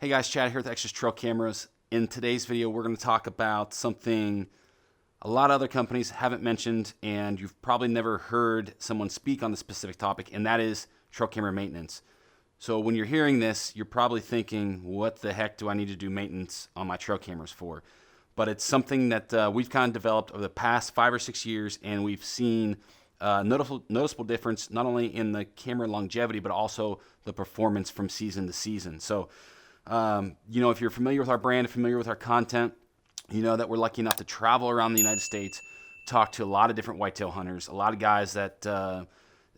Hey guys, Chad here with Extras Trail Cameras. In today's video, we're going to talk about something a lot of other companies haven't mentioned, and you've probably never heard someone speak on the specific topic, and that is trail camera maintenance. So when you're hearing this, you're probably thinking, what the heck do I need to do maintenance on my trail cameras for? But it's something that we've kind of developed over the past 5 or 6 years, and we've seen noticeable difference not only in the camera longevity, but also the performance from season to season. So if you're familiar with our brand, familiar with our content, you know that we're lucky enough to travel around the United States, talk to a lot of different whitetail hunters, a lot of guys that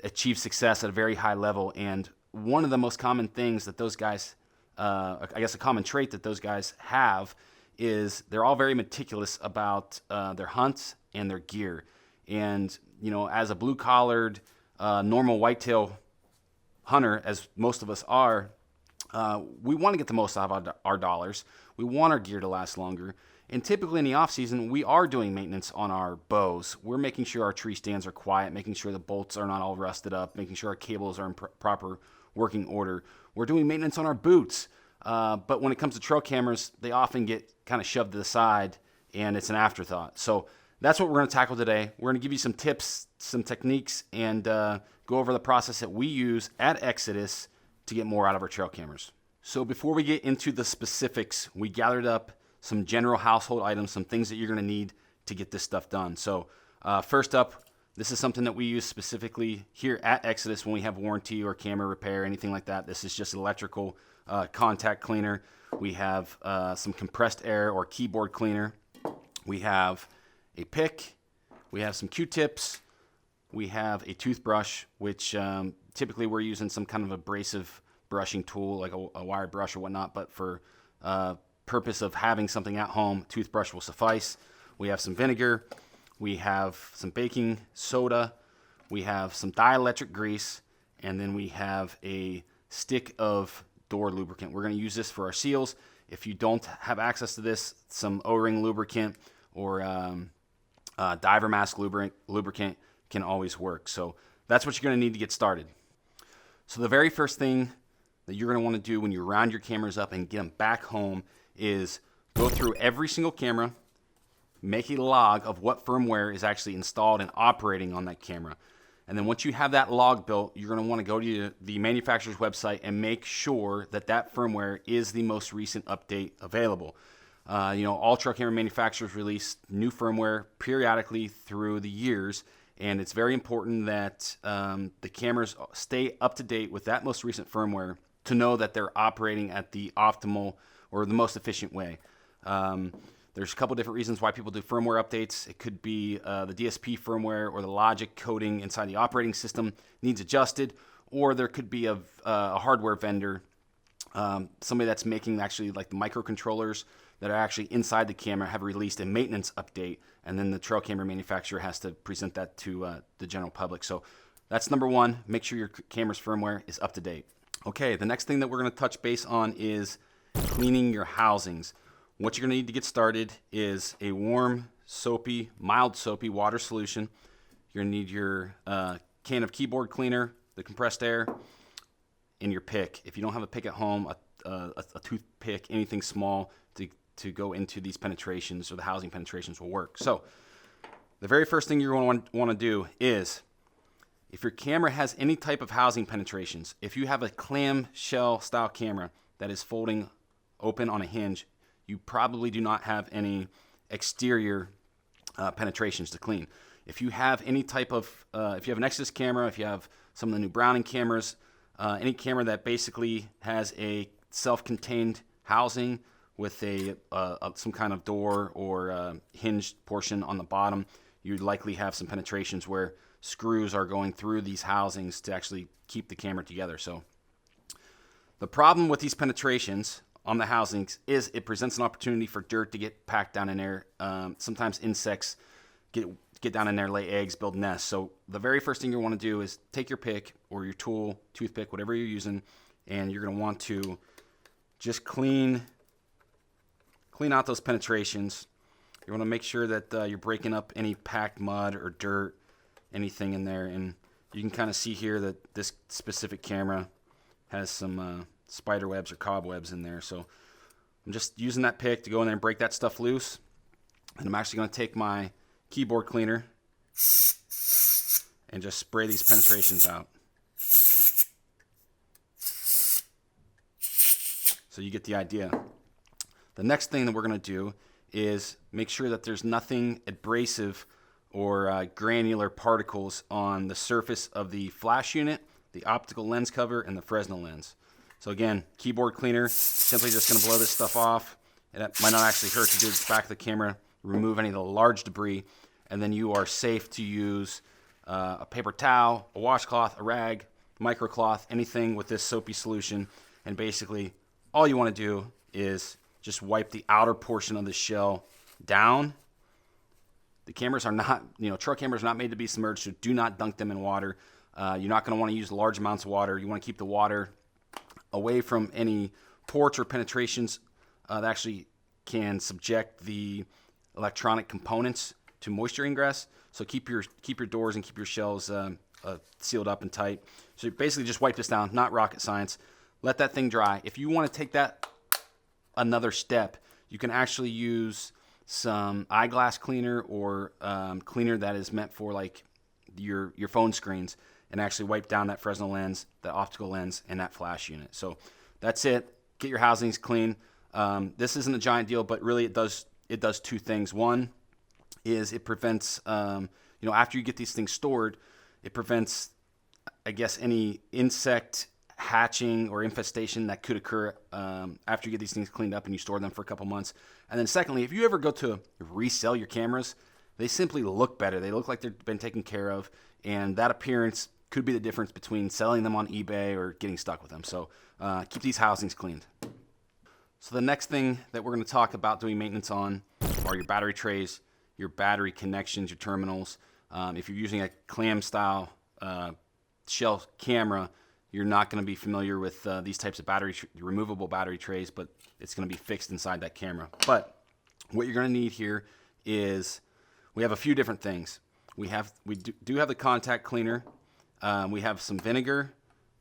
achieve success at a very high level. And one of the most common things that those guys, I guess a common trait that those guys have, is they're all very meticulous about their hunts and their gear. And, as a blue-collared, normal whitetail hunter, as most of us are, we want to get the most out of our dollars. We want our gear to last longer. And typically in the off season, we are doing maintenance on our bows. We're making sure our tree stands are quiet, making sure the bolts are not all rusted up, making sure our cables are in proper working order. We're doing maintenance on our boots. But when it comes to trail cameras, they often get kind of shoved to the side and it's an afterthought. So that's what we're going to tackle today. We're going to give you some tips, some techniques, and go over the process that we use at Exodus to get more out of our trail cameras. So before we get into the specifics, we gathered up some general household items, some things that you're going to need to get this stuff done. So first up, this is something that we use specifically here at Exodus when we have warranty or camera repair, anything like that. This is just electrical contact cleaner. We have some compressed air or keyboard cleaner. We have a pick. We have some Q-tips. We have a toothbrush, which typically we're using some kind of abrasive brushing tool, like a wire brush or whatnot, but for purpose of having something at home, toothbrush will suffice. We have some vinegar. We have some baking soda. We have some dielectric grease, and then we have a stick of door lubricant. We're going to use this for our seals. If you don't have access to this, some O-ring lubricant or diver mask lubricant can always work. So that's what you're going to need to get started. So the very first thing that you're going to want to do when you round your cameras up and get them back home is go through every single camera, make a log of what firmware is actually installed and operating on that camera. And then once you have that log built, you're going to want to go to the manufacturer's website and make sure that that firmware is the most recent update available. All trail camera manufacturers release new firmware periodically through the years, and it's very important that the cameras stay up to date with that most recent firmware to know that they're operating at the optimal or the most efficient way. There's a couple different reasons why people do firmware updates. It could be the DSP firmware or the logic coding inside the operating system needs adjusted, or there could be a hardware vendor, somebody that's making actually like the microcontrollers that are actually inside the camera have released a maintenance update, and then the trail camera manufacturer has to present that to the general public. So that's number one, make sure your camera's firmware is up to date. Okay, the next thing that we're going to touch base on is cleaning your housings. What you're going to need to get started is a warm, mild soapy water solution. You're going to need your can of keyboard cleaner, the compressed air, and your pick. If you don't have a pick at home, a toothpick, anything small to go into these penetrations or the housing penetrations will work. So the very first thing you're going to want to do is, if your camera has any type of housing penetrations, if you have a clamshell style camera that is folding open on a hinge, you probably do not have any exterior penetrations to clean. If you have any type of, if you have an Exodus camera, if you have some of the new Browning cameras, any camera that basically has a self-contained housing with some kind of door or hinged portion on the bottom, you'd likely have some penetrations where screws are going through these housings to actually keep the camera together. So the problem with these penetrations on the housings is it presents an opportunity for dirt to get packed down in there. Sometimes insects get down in there, lay eggs, build nests. So the very first thing you want to do is take your pick or your tool, toothpick, whatever you're using, and you're going to want to just clean out those penetrations. You want to make sure that you're breaking up any packed mud or dirt, anything in there. And you can kind of see here that this specific camera has some spider webs or cobwebs in there. So I'm just using that pick to go in there and break that stuff loose. And I'm actually going to take my keyboard cleaner and just spray these penetrations out. So you get the idea. The next thing that we're going to do is make sure that there's nothing abrasive or granular particles on the surface of the flash unit, the optical lens cover, and the Fresnel lens. So again, keyboard cleaner, simply just going to blow this stuff off. It might not actually hurt to do the back of the camera, remove any of the large debris, and then you are safe to use a paper towel, a washcloth, a rag, microcloth, anything with this soapy solution. And basically, all you want to do is just wipe the outer portion of the shell down. The cameras are not, trail cameras are not made to be submerged, so do not dunk them in water. You're not going to want to use large amounts of water. You want to keep the water away from any ports or penetrations that actually can subject the electronic components to moisture ingress. So keep your doors and keep your shells sealed up and tight. So you basically just wipe this down, not rocket science. Let that thing dry. If you want to take that another step, you can actually use some eyeglass cleaner or cleaner that is meant for like your phone screens, and actually wipe down that Fresnel lens, the optical lens, and that flash unit. So that's it. Get your housings clean. This isn't a giant deal, but really it does two things. One is it prevents, after you get these things stored, it prevents, I guess, any insect hatching or infestation that could occur after you get these things cleaned up and you store them for a couple months. And then secondly, if you ever go to resell your cameras, they simply look better. They look like they've been taken care of, and that appearance could be the difference between selling them on eBay or getting stuck with them. So keep these housings cleaned. So the next thing that we're going to talk about doing maintenance on are your battery trays, your battery connections, your terminals. If you're using a clam style shell camera, you're not going to be familiar with these types of removable battery trays, but it's going to be fixed inside that camera. But what you're going to need here is, we have a few different things. We do have the contact cleaner. We have some vinegar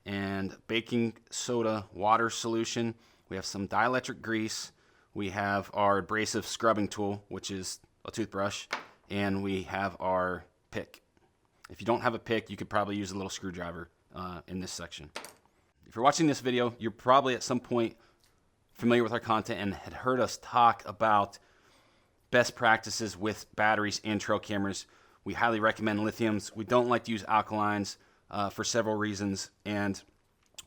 and baking soda water solution. We have some dielectric grease. We have our abrasive scrubbing tool, which is a toothbrush, and we have our pick. If you don't have a pick, you could probably use a little screwdriver in this section. If you're watching this video, you're probably at some point familiar with our content and had heard us talk about best practices with batteries and trail cameras. We highly recommend lithiums. We don't like to use alkalines for several reasons. And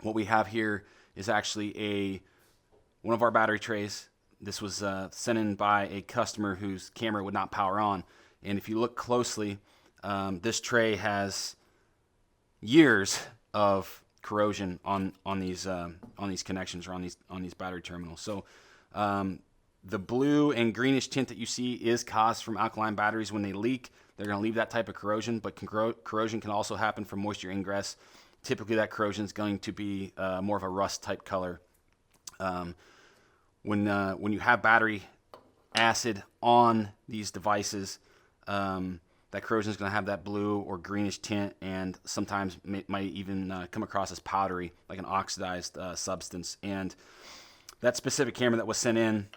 what we have here is actually one of our battery trays. This was sent in by a customer whose camera would not power on. And if you look closely, this tray has years of corrosion on these connections or on these battery terminals. So the blue and greenish tint that you see is caused from alkaline batteries. When they leak, they're going to leave that type of corrosion, but corrosion can also happen from moisture ingress. Typically that corrosion is going to be more of a rust type color. When you have battery acid on these devices, that corrosion is going to have that blue or greenish tint, and sometimes might even come across as powdery, like an oxidized substance. And that specific camera that was sent in,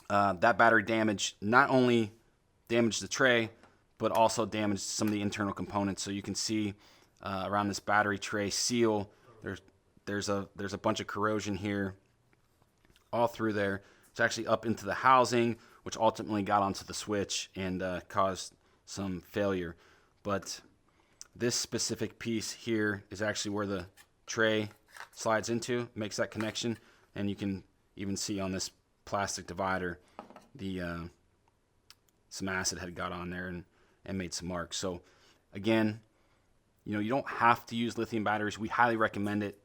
that battery damage not only damaged the tray, but also damaged some of the internal components. So you can see around this battery tray seal, there's a bunch of corrosion here, all through there. It's actually up into the housing, which ultimately got onto the switch and caused some failure. But this specific piece here is actually where the tray slides into, makes that connection, and you can even see on this plastic divider some acid had got on there and made some marks. So again, you don't have to use lithium batteries. We highly recommend it.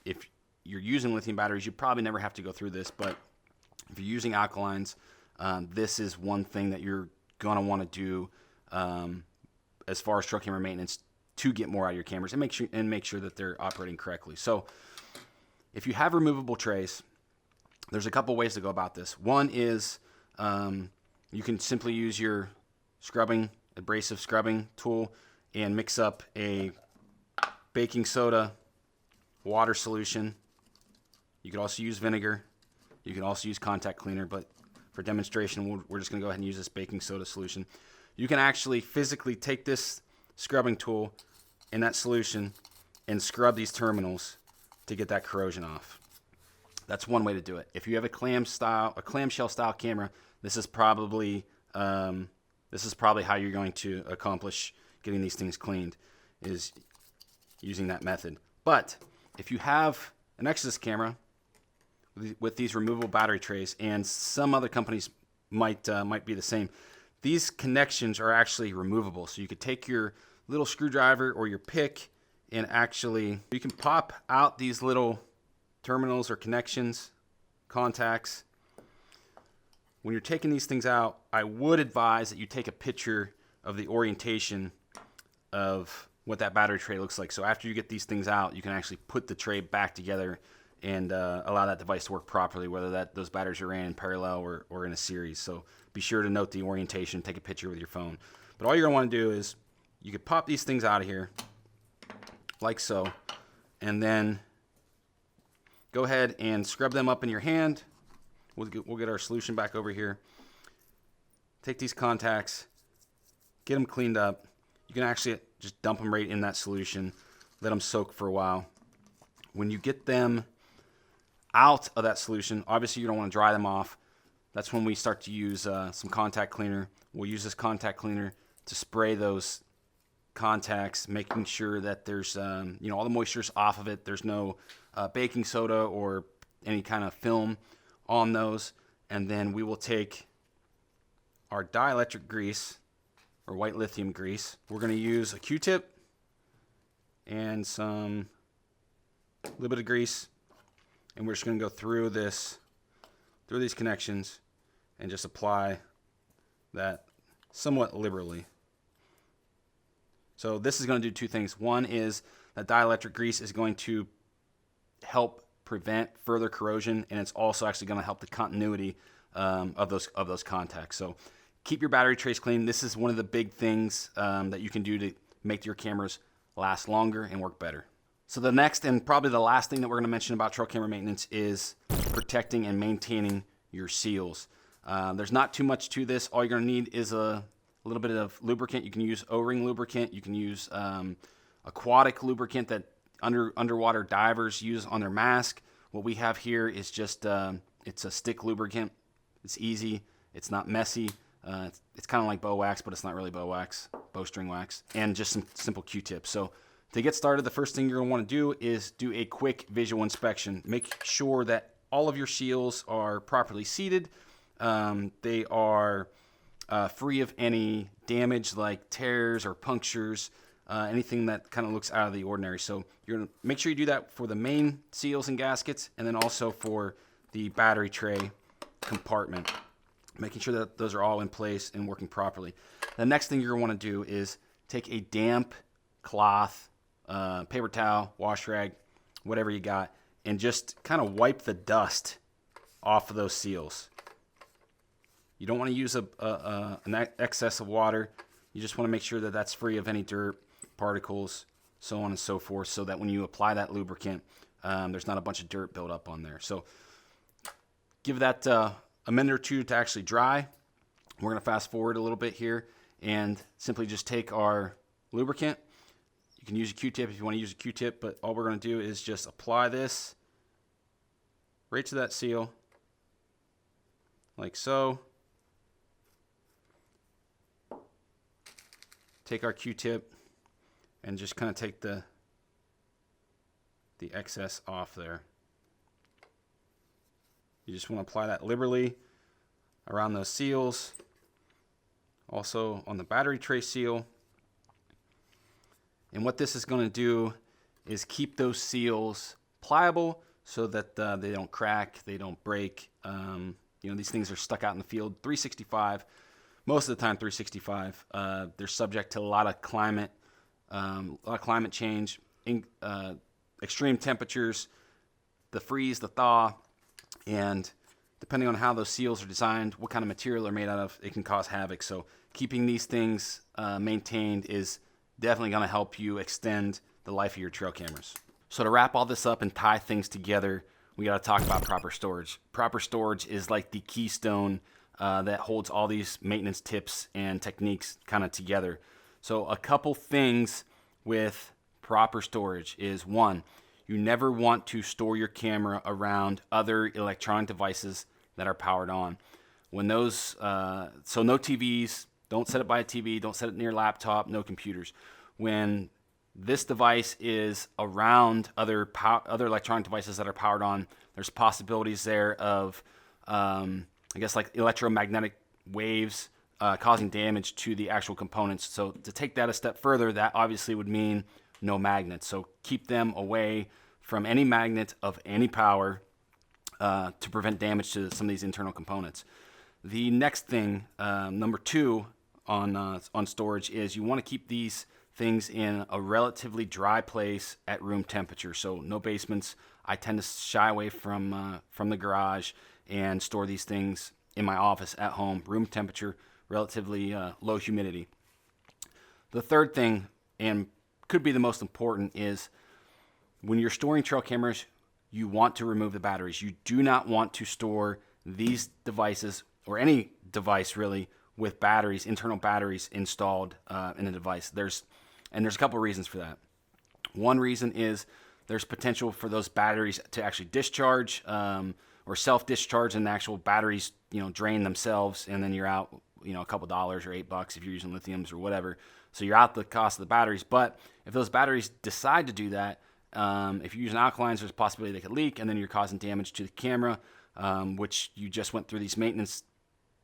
If you're using lithium batteries, you probably never have to go through this, but if you're using alkalines, this is one thing that you're going to want to do as far as trail camera maintenance to get more out of your cameras and make sure that they're operating correctly. So if you have removable trays, there's a couple ways to go about this. One is you can simply use your abrasive scrubbing tool and mix up a baking soda water solution You could also use vinegar. You can also use contact cleaner, but for demonstration, we're just going to go ahead and use this baking soda solution. You can actually physically take this scrubbing tool in that solution and scrub these terminals to get that corrosion off. That's one way to do it. If you have a clamshell style camera, this is probably how you're going to accomplish getting these things cleaned, is using that method. But if you have an Exodus camera with these removable battery trays, and some other companies might be the same, these connections are actually removable. So you could take your little screwdriver or your pick and actually, you can pop out these little terminals or connections, contacts. When you're taking these things out, I would advise that you take a picture of the orientation of what that battery tray looks like. So after you get these things out, you can actually put the tray back together and allow that device to work properly, whether those batteries are ran in parallel or in a series. So be sure to note the orientation, take a picture with your phone. But all you're gonna wanna do is, you could pop these things out of here, like so, and then go ahead and scrub them up in your hand. We'll get our solution back over here. Take these contacts, get them cleaned up. You can actually just dump them right in that solution, let them soak for a while. When you get them out of that solution, obviously you don't want to dry them off. That's when we start to use some contact cleaner. We'll use this contact cleaner to spray those contacts, making sure that there's all the moisture's off of it. There's no baking soda or any kind of film on those. And then we will take our dielectric grease or white lithium grease. We're going to use a Q-tip and a little bit of grease, and we're just going to go through these connections and just apply that somewhat liberally. So this is going to do two things. One is that dielectric grease is going to help prevent further corrosion, and it's also actually going to help the continuity of those contacts. So keep your battery trays clean. This is one of the big things that you can do to make your cameras last longer and work better. So the next and probably the last thing that we're going to mention about trail camera maintenance is protecting and maintaining your seals. There's not too much to this. All you're going to need is a little bit of lubricant. You can use O-ring lubricant. You can use aquatic lubricant that underwater divers use on their mask. What we have here is just it's a stick lubricant. It's easy. It's not messy. It's kind of like bow wax, but it's not really bow wax, bowstring wax, and just some simple Q-tips. So to get started, the first thing you're going to want to do is do a quick visual inspection. Make sure that all of your seals are properly seated. They are free of any damage like tears or punctures, anything that kind of looks out of the ordinary. So you're going to make sure you do that for the main seals and gaskets, and then also for the battery tray compartment, making sure that those are all in place and working properly. The next thing you're going to want to do is take a damp cloth, paper towel, wash rag, whatever you got, and just kind of wipe the dust off of those seals. You don't want to use an excess of water. You just want to make sure that that's free of any dirt, particles, so on and so forth, so that when you apply that lubricant, there's not a bunch of dirt built up on there. So give that a minute or two to actually dry. We're going to fast forward a little bit here and simply just take our lubricant. You can use a Q-tip if you want to use a Q-tip, but all we're going to do is just apply this right to that seal, like so. Take our Q-tip and just kind of take the excess off there. You just want to apply that liberally around those seals, also on the battery tray seal. And what this is going to do is keep those seals pliable so that they don't crack, they don't break. These things are stuck out in the field. 365, most of the time 365. They're subject to a lot of climate change, extreme temperatures, the freeze, the thaw, and depending on how those seals are designed, what kind of material they're made out of, it can cause havoc. So keeping these things maintained is definitely going to help you extend the life of your trail cameras. So to wrap all this up and tie things together, we got to talk about proper storage. Proper storage is like the keystone that holds all these maintenance tips and techniques kind of together. So a couple things with proper storage is, one, you never want to store your camera around other electronic devices that are powered on. When those, so no TVs, don't set it by a TV, don't set it near a laptop, no computers. When this device is around other electronic devices that are powered on, there's possibilities there of, I guess, like electromagnetic waves causing damage to the actual components. So to take that a step further, that obviously would mean no magnets. So keep them away from any magnet of any power to prevent damage to some of these internal components. The next thing, number two on storage, is you want to keep these things in a relatively dry place at room temperature. So no basements. I tend to shy away from the garage and store these things in my office at home. Room temperature, relatively low humidity. The third thing, and could be the most important, is when you're storing trail cameras, you want to remove the batteries. You do not want to store these devices, or any device really, with batteries, internal batteries installed in the device. There's a couple of reasons for that. One reason is there's potential for those batteries to actually discharge or self-discharge, and the actual batteries, drain themselves, and then you're out, a couple dollars or $8 if you're using lithiums or whatever. So you're out the cost of the batteries. But if those batteries decide to do that, if you're using alkalines, there's a possibility they could leak, and then you're causing damage to the camera, which you just went through these maintenance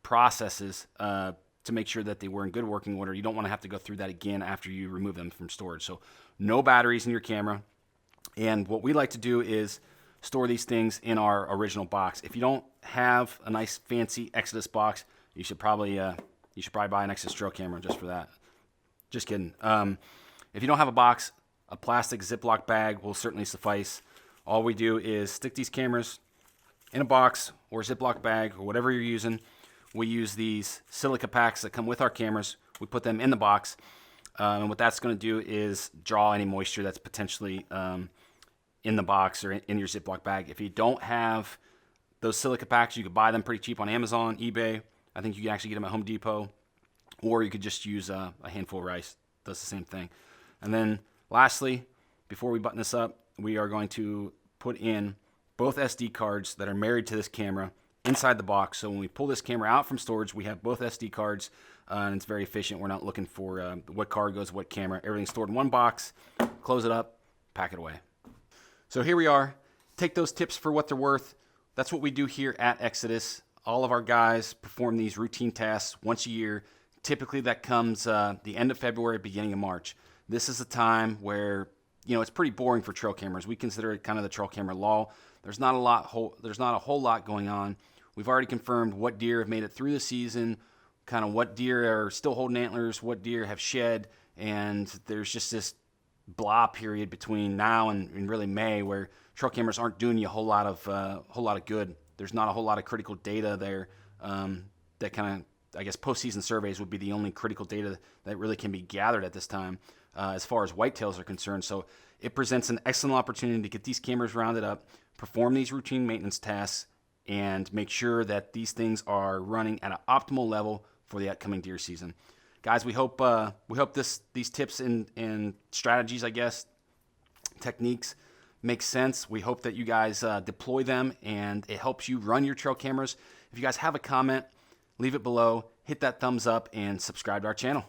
processes to make sure that they were in good working order. You don't want to have to go through that again after you remove them from storage. So no batteries in your camera. And what we like to do is store these things in our original box. If you don't have a nice fancy Exodus box, you should probably buy an Exodus trail camera just for that. Just kidding. If you don't have a box, a plastic Ziploc bag will certainly suffice. All we do is stick these cameras in a box or Ziploc bag or whatever you're using. We use these silica packs that come with our cameras. We put them in the box. And what that's going to do is draw any moisture that's potentially in the box or in your Ziploc bag. If you don't have those silica packs, you could buy them pretty cheap on Amazon, eBay. I think you can actually get them at Home Depot. Or you could just use a handful of rice. Does the same thing. And then lastly, before we button this up, we are going to put in both SD cards that are married to this camera inside the box. So when we pull this camera out from storage, we have both SD cards, and it's very efficient. We're not looking for what card goes what camera. Everything's stored in one box. Close it up, pack it away. So here we are. Take those tips for what they're worth. That's what we do here at Exodus. All of our guys perform these routine tasks once a year. Typically that comes the end of February, beginning of March. This is a time where, it's pretty boring for trail cameras. We consider it kind of the trail camera lull. There's not a whole lot going on. We've already confirmed what deer have made it through the season, kind of what deer are still holding antlers, what deer have shed, and there's just this blah period between now and really May where trail cameras aren't doing you a whole lot of good. There's not a whole lot of critical data there that kind of, I guess, postseason surveys would be the only critical data that really can be gathered at this time as far as whitetails are concerned. So it presents an excellent opportunity to get these cameras rounded up, perform these routine maintenance tasks, and make sure that these things are running at an optimal level for the upcoming deer season. Guys, we hope these tips and strategies, I guess, techniques make sense. We hope that you guys deploy them and it helps you run your trail cameras. If you guys have a comment, leave it below, hit that thumbs up, and subscribe to our channel.